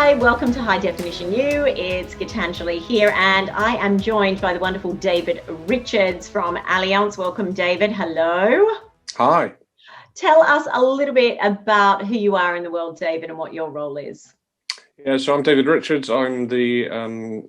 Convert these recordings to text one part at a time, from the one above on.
Hi, welcome to High Definition You. It's Gitanjali here, and I am joined by the wonderful David Richards from Allianz. Welcome, David. Hello. Hi. Tell us a little bit about who you are in the world, David, and what your role is. Yeah, so I'm David Richards. I'm the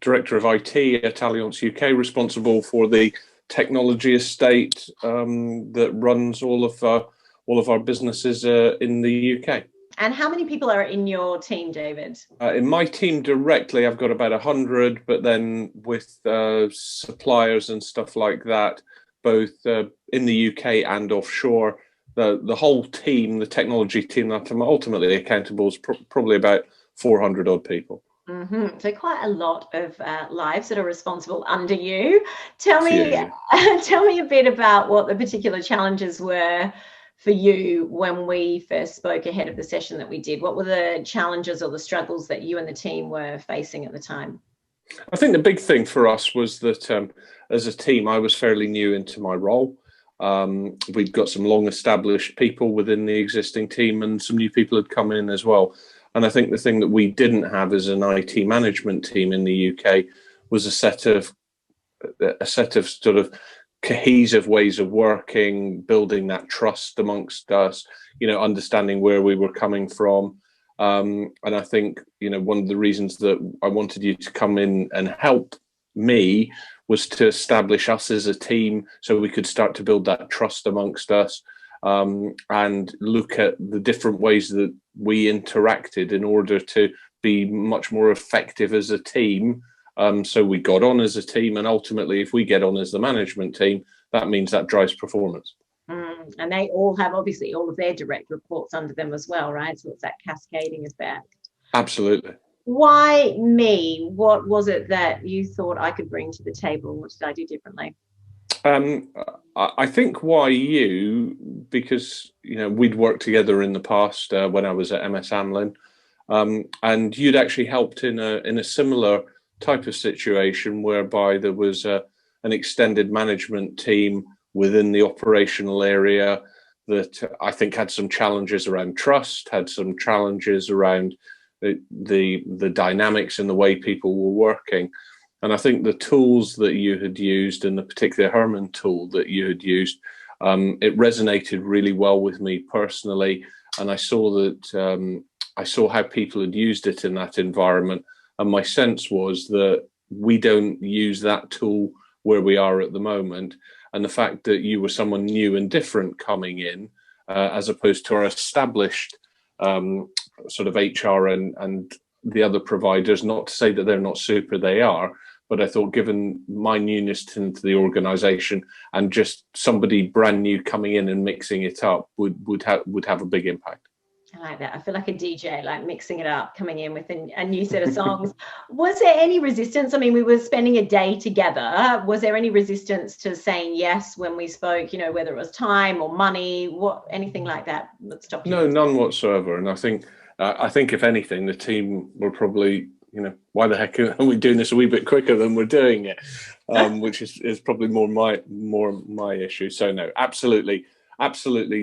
Director of IT at Allianz UK, responsible for the technology estate that runs all of our businesses in the UK. And how many people are in your team, David? In my team directly, I've got about 100, but then with suppliers and stuff like that, both in the UK and offshore, the whole team, the technology team that I'm ultimately accountable is probably about 400 odd people. Mm-hmm. So quite a lot of lives that are responsible under you. Tell me a bit about what the particular challenges were for you when we first spoke ahead of the session that we did. What were the challenges or the struggles that you and the team were facing at the time? I think the big thing for us was that as a team, I was fairly new into my role. We'd got some long established people within the existing team and some new people had come in as well. And I think the thing that we didn't have as an IT management team in the UK was a set of sort of cohesive ways of working, building that trust amongst us, understanding where we were coming from. And I think, one of the reasons that I wanted you to come in and help me was to establish us as a team so we could start to build that trust amongst us and look at the different ways that we interacted in order to be much more effective as a team. So we got on as a team, and ultimately, if we get on as the management team, that means that drives performance. And they all have obviously all of their direct reports under them as well, right? So it's that cascading effect. Absolutely. Why me? What was it that you thought I could bring to the table? What did I do differently? I think why you, because we'd worked together in the past when I was at MS Amlin, and you'd actually helped in a similar type of situation whereby there was an extended management team within the operational area that I think had some challenges around trust, had some challenges around the dynamics and the way people were working. And I think the tools that you had used, and the particular Herman tool that you had used, it resonated really well with me personally. And I saw how people had used it in that environment. And my sense was that we don't use that tool where we are at the moment. And the fact that you were someone new and different coming in, as opposed to our established sort of HR and the other providers, not to say that they're not super, they are. But I thought, given my newness into the organization and just somebody brand new coming in and mixing it up would have a big impact. I like that. I feel like a DJ, like mixing it up, coming in with a new set of songs. Was there any resistance? I mean, we were spending a day together. Was there any resistance to saying yes when we spoke, whether it was time or money, anything like that that stopped you? No, none whatsoever. And I think if anything, the team were probably, why the heck are we doing this a wee bit quicker than we're doing it? Which is probably more my issue. So no, absolutely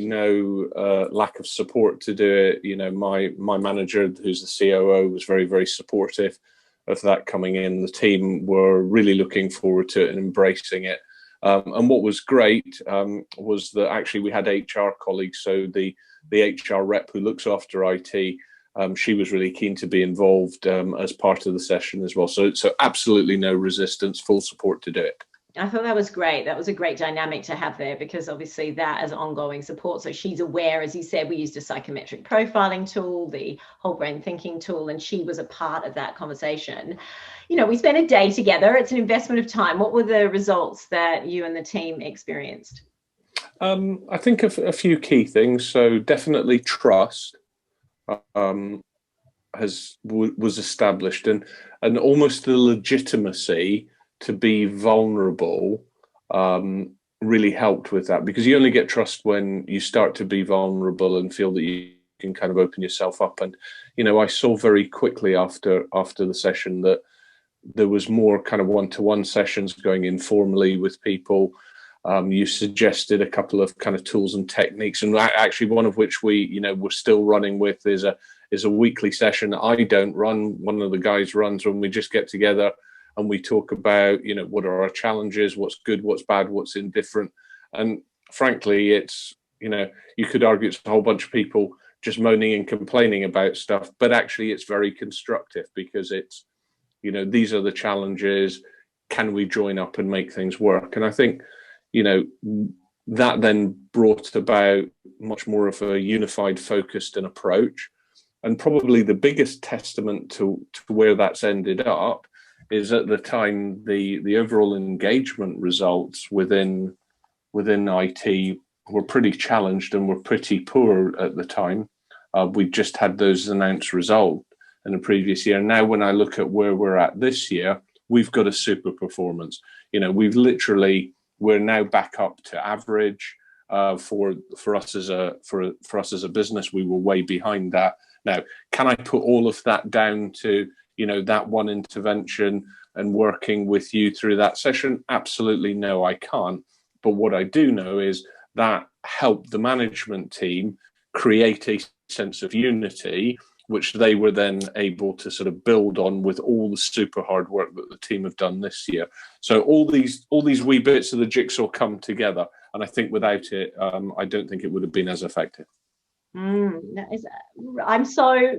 no lack of support to do it. My manager, who's the COO, was very, very supportive of that coming in. The team were really looking forward to it and embracing it. And what was great was that actually we had HR colleagues. So the HR rep who looks after IT, she was really keen to be involved as part of the session as well. So absolutely no resistance, full support to do it. I thought that was great. That was a great dynamic to have there, because obviously that as ongoing support. So she's aware, as you said, we used a psychometric profiling tool, the whole brain thinking tool, and she was a part of that conversation. We spent a day together. It's an investment of time. What were the results that you and the team experienced? I think a few key things. So definitely trust was established, and almost the legitimacy to be vulnerable really helped with that, because you only get trust when you start to be vulnerable and feel that you can kind of open yourself up. And I saw very quickly after the session that there was more kind of one-to-one sessions going informally with people. You suggested a couple of kind of tools and techniques, and actually one of which we're still running with is is a weekly session I don't run. One of the guys runs, when we just get together and we talk about, you know, what are our challenges, what's good, what's bad, what's indifferent. And frankly, it's, you know, you could argue it's a whole bunch of people just moaning and complaining about stuff, but actually it's very constructive, because it's, you know, these are the challenges. Can we join up and make things work? And I think, you know, that then brought about much more of a unified, focused and approach. And probably the biggest testament to where that's ended up is, at the time, the overall engagement results within IT were pretty challenged and were pretty poor at the time. We just had those announced results in the previous year. Now, when I look at where we're at this year, we've got a super performance. You know, we're now back up to average. For us as a business, we were way behind that. Now, can I put all of that down to, you know, that one intervention and working with you through that session? Absolutely no, I can't. But what I do know is that helped the management team create a sense of unity, which they were then able to sort of build on with all the super hard work that the team have done this year. So all these wee bits of the jigsaw come together, and I think without it, I don't think it would have been as effective. I'm so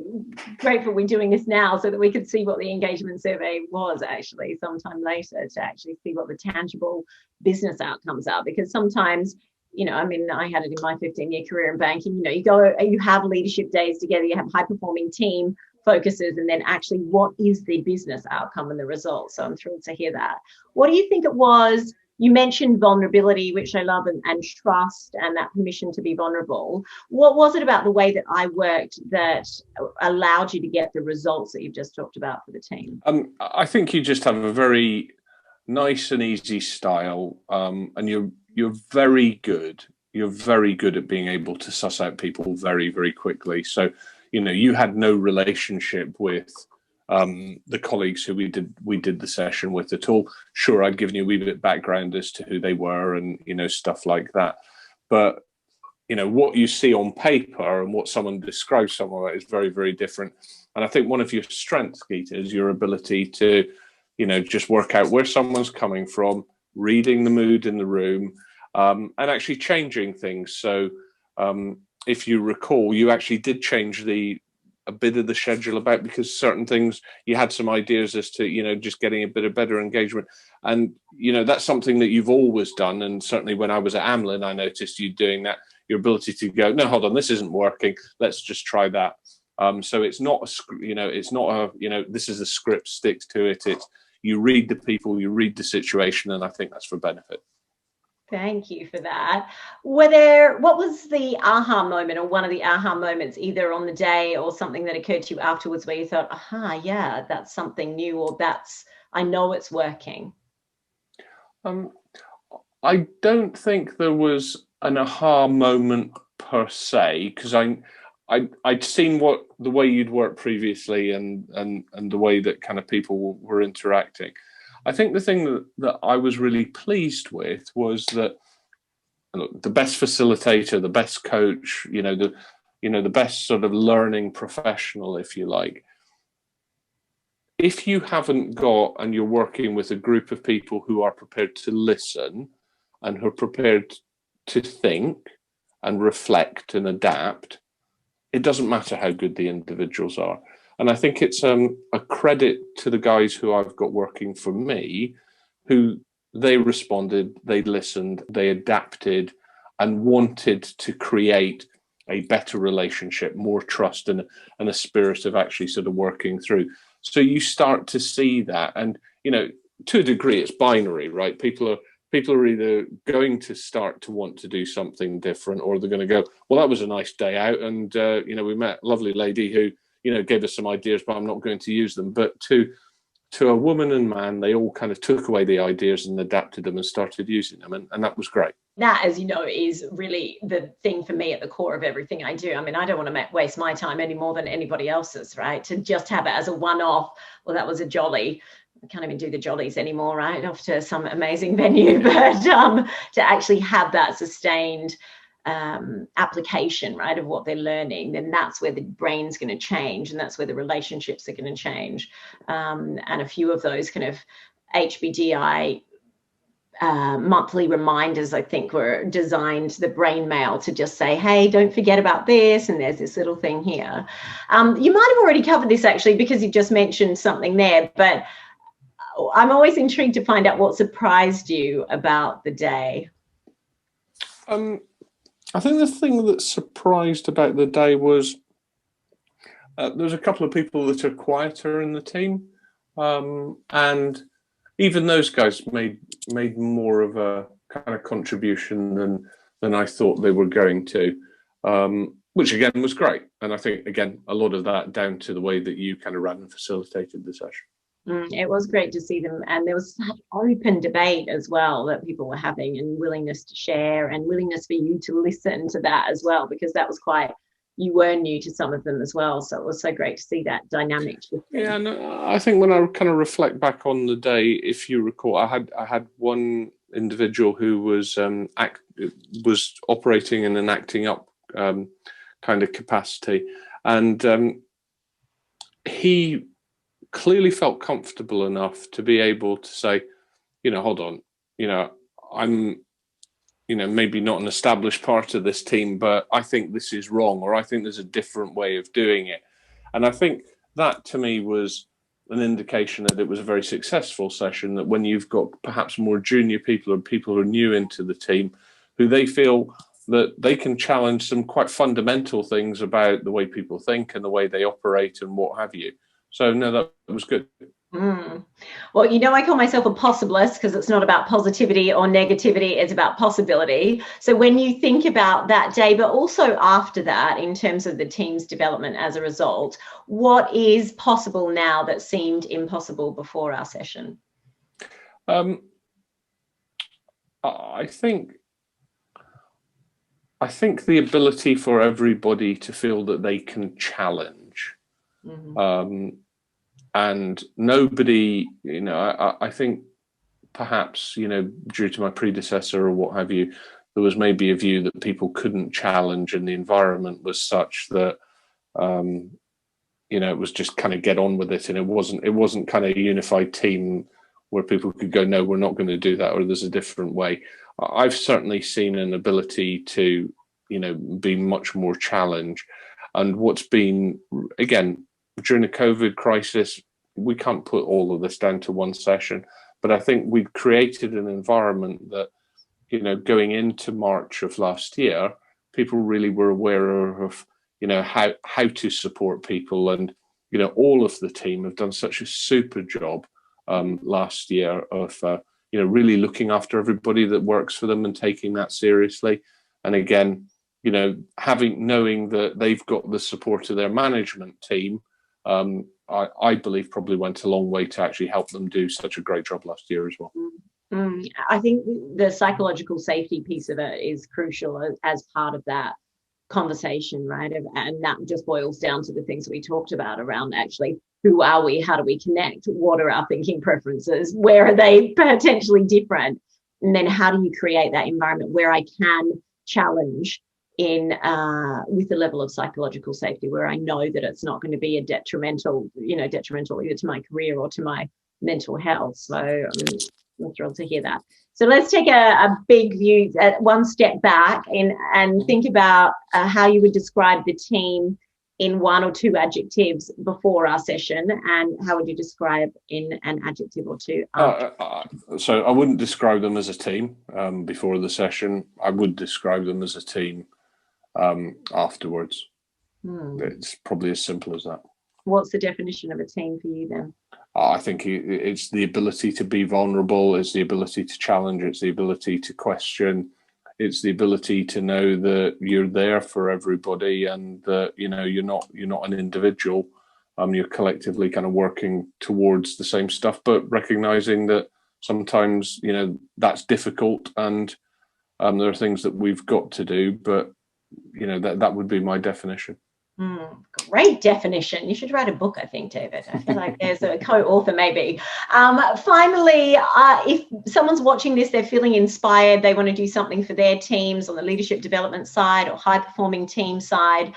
grateful we're doing this now, so that we could see what the engagement survey was actually sometime later, to actually see what the tangible business outcomes are. Because sometimes, you know, I mean, I had it in my 15-year career in banking, you know, you have leadership days together, you have high performing team focuses, and then actually what is the business outcome and the results. So I'm thrilled to hear that. What do you think it was? You mentioned vulnerability, which I love, and trust, and that permission to be vulnerable. What was it about the way that I worked that allowed you to get the results that you've just talked about for the team? I think you just have a very nice and easy style, and you're very good. You're very good at being able to suss out people very, very quickly. So, you know, you had no relationship with the colleagues who we did the session with at all. Sure, I'd given you a wee bit of background as to who they were and, you know, stuff like that. But, you know, what you see on paper and what someone describes someone is very, very different. And I think one of your strengths, Geeta, is your ability to, you know, just work out where someone's coming from, reading the mood in the room, and actually changing things. So if you recall, you actually did change a bit of the schedule about, because certain things you had some ideas as to, you know, just getting a bit of better engagement. And, you know, that's something that you've always done. And certainly when I was at Amlin, I noticed you doing that, your ability to go, no, hold on, this isn't working. Let's just try that. So it's not this is a script, sticks to it. It's, you read the people, you read the situation, and I think that's for benefit. Thank you for that. What was the aha moment, or one of the aha moments, either on the day or something that occurred to you afterwards, where you thought, aha, yeah, that's something new, or I know it's working? I don't think there was an aha moment per se, because I'd seen the way you'd worked previously and the way that kind of people were interacting. I think the thing that I was really pleased with was that, look, the best facilitator, the best coach, the best sort of learning professional, if you like, if you haven't got, and you're working with a group of people who are prepared to listen and who are prepared to think and reflect and adapt, it doesn't matter how good the individuals are. And I think it's a credit to the guys who I've got working for me, who they responded, they listened, they adapted, and wanted to create a better relationship, more trust, and a spirit of actually sort of working through. So you start to see that, and, you know, to a degree, it's binary, right? People are either going to start to want to do something different, or they're going to go, well, that was a nice day out, and we met a lovely lady who, you know, gave us some ideas, but I'm not going to use them. But to a woman and man, they all kind of took away the ideas and adapted them and started using them, and that was great. That, as you know, is really the thing for me at the core of everything I do. I mean, I don't want to waste my time any more than anybody else's, right? To just have it as a one-off, well, that was a jolly. I can't even do the jollies anymore, right? Off to some amazing venue, but to actually have that sustained application, right, of what they're learning, then that's where the brain's going to change, and that's where the relationships are going to change. And a few of those kind of HBDI monthly reminders, I think, were designed, the brain mail, to just say, hey, don't forget about this, and there's this little thing here. You might have already covered this, actually, because you just mentioned something there, but I'm always intrigued to find out what surprised you about the day. I think the thing that surprised about the day was there's a couple of people that are quieter in the team, and even those guys made more of a kind of contribution than I thought they were going to, which again was great. And I think, again, a lot of that down to the way that you kind of ran and facilitated the session. It was great to see them, and there was such open debate as well that people were having, and willingness to share, and willingness for you to listen to that as well, because that was quite, you were new to some of them as well, so it was so great to see that dynamic. Yeah, and I think when I kind of reflect back on the day, if you recall, I had one individual who was operating in an acting up kind of capacity, and he clearly felt comfortable enough to be able to say, hold on, I'm, maybe not an established part of this team, but I think this is wrong, or I think there's a different way of doing it. And I think that to me was an indication that it was a very successful session, that when you've got perhaps more junior people or people who are new into the team, who they feel that they can challenge some quite fundamental things about the way people think and the way they operate and what have you. So no, that was good. Well, I call myself a possibilist, because it's not about positivity or negativity, it's about possibility. So when you think about that day, but also after that, in terms of the team's development as a result, what is possible now that seemed impossible before our session? I think the ability for everybody to feel that they can challenge. And nobody, I think perhaps, due to my predecessor or what have you, there was maybe a view that people couldn't challenge, and the environment was such that, it was just kind of get on with it. And it wasn't kind of a unified team where people could go, no, we're not going to do that, or there's a different way. I've certainly seen an ability to, be much more challenge. And what's been, again, during the COVID crisis, we can't put all of this down to one session, but I think we've created an environment that, going into March of last year, people really were aware of, how to support people. And, all of the team have done such a super job last year of, really looking after everybody that works for them and taking that seriously. And again, knowing that they've got the support of their management team, I believe probably went a long way to actually help them do such a great job last year as well. I think the psychological safety piece of it is crucial as part of that conversation, right? And that just boils down to the things that we talked about around actually, who are we? How do we connect? What are our thinking preferences? Where are they potentially different? And then how do you create that environment where I can challenge in with the level of psychological safety, where I know that it's not going to be a detrimental either to my career or to my mental health. So I'm thrilled to hear that. So let's take a big view, one step back, and think about how you would describe the team in one or two adjectives before our session, and how would you describe in an adjective or two after? So I wouldn't describe them as a team before the session. I would describe them as a team afterwards. It's probably as simple as that. What's the definition of a team for you then? I think it's the ability to be vulnerable, it's the ability to challenge, it's the ability to question, it's the ability to know that you're there for everybody, and that you're not an individual. You're collectively kind of working towards the same stuff, but recognizing that sometimes that's difficult, and there are things that we've got to do. But that would be my definition. Great definition. You should write a book, I think, David. I feel like there's a co-author maybe. Finally, if someone's watching this, they're feeling inspired, they want to do something for their teams on the leadership development side or high-performing team side,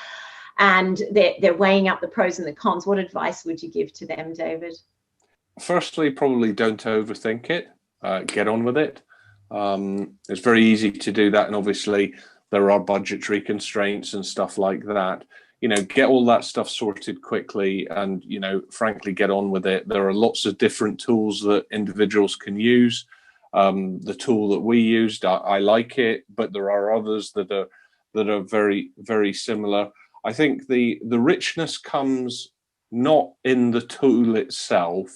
and they're weighing up the pros and the cons, what advice would you give to them, David? Firstly, probably don't overthink it. Get on with it. It's very easy to do that, and obviously there are budgetary constraints and stuff like that. Get all that stuff sorted quickly and, frankly, get on with it. There are lots of different tools that individuals can use. The tool that we used, I like it, but there are others that are very, very similar. I think the richness comes not in the tool itself,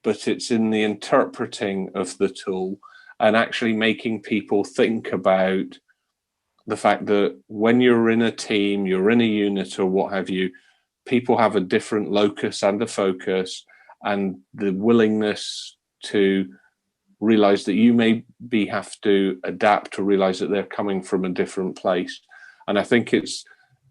but it's in the interpreting of the tool and actually making people think about the fact that when you're in a team, you're in a unit or what have you, people have a different locus and a focus, and the willingness to realize that you maybe have to adapt to realize that they're coming from a different place. And I think it's,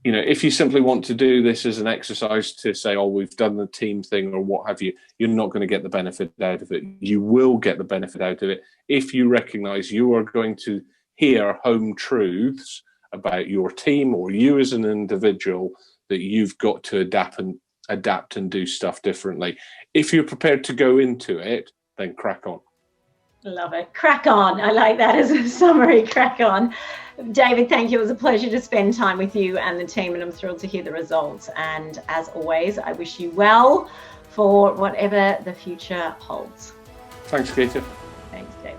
if you simply want to do this as an exercise to say, oh, we've done the team thing or what have you, you're not going to get the benefit out of it. You will get the benefit out of it if you recognize you are going to hear home truths about your team or you as an individual, that you've got to adapt and do stuff differently. If you're prepared to go into it, then crack on. Love it. Crack on. I like that as a summary. Crack on. David, thank you. It was a pleasure to spend time with you and the team, and I'm thrilled to hear the results. And as always, I wish you well for whatever the future holds. Thanks, Katie. Thanks, David.